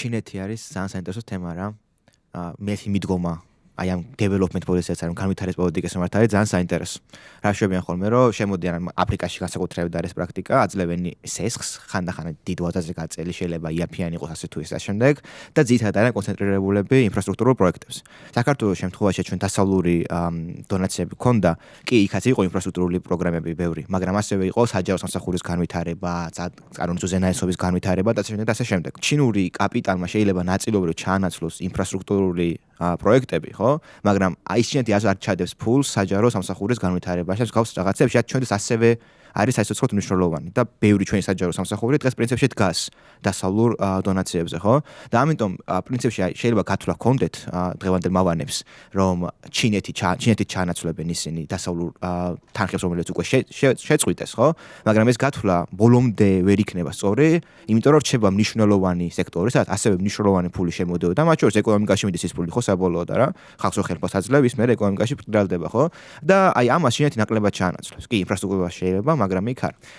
ჩინეთი არის ძალიან საინტერესო თემა რა. მე მიდგომა აი ამ development policy-ს რომ განვითარების პოლიტიკის მიმართ არის ძალიან საინტერესო. რა შვებიან ხოლმე რომ შემოდიან აფრიკაში განსაკუთრებით არის პრაქტიკა, აძლევენ სესხს, ხანდახან დიდ ვაზაზე გაწელი შეიძლება იაფიანი იყოს ასე თუ ის შემდეგ და ძირითადად არიან კონცენტრირებულები ინფრასტრუქტურულ პროექტებზე. საქართველოს შემთხვევაში ჩვენ დასავლური დონაციები ქონდა, კი იქაც იყო ინფრასტრუქტურული პროგრამები ბევრი, მაგრამ ასევე იყო საჯარო სამსახურის განვითარება, კანონიზო ზენაესობის განვითარება და ასე შემდეგ. ჩინური კაპიტალმა შეიძლება ნაწილობრივ ჩაანაცვლოს ინფრასტრუქტურული პროექტები, ხო? მაგრამ აი ჩინეთი არ ჩადებს ფულს საჯარო სამსახურის განვითარებაში, გავს რაღაცებს, რაც ჩვენთვის ასევე არის საერთოდ მნიშვნელოვანი და ბევრი ჩვენი საჯარო სამსახური დღეს პრინციპში დგას დასავლურ დონაციებზე, ხო? და ამიტომ პრინციპში შეიძლება გათვლა ჰქონდეთ დღევანდელ მავანებს, რომ ჩინეთი ჩაანაცვლებენ ისინი დასავლურ თანხებს, რომელიც უკვე შეწყვიტეს, ხო? მაგრამ ეს გათვლა ბოლომდე ვერ იქნება სწორი, იმიტომ რომ რჩება მნიშვნელოვანი სექტორი, სადაც ასევე მნიშვნელოვანი ფული შემოდიოდა, მათ შორის ეკონომიკაში მიდის ის ფული, ხო, საბოლოოდ არა? ხალხს ხელფას აძლევს, მე ეკონომიკაში ფრთხილდება, ხო? და აი ამას ჩინეთი ნაკლებად ჩაანაცვლებს. კი, ინფრასტრუქტურა შეიძლება, მაგრამ იქ არ.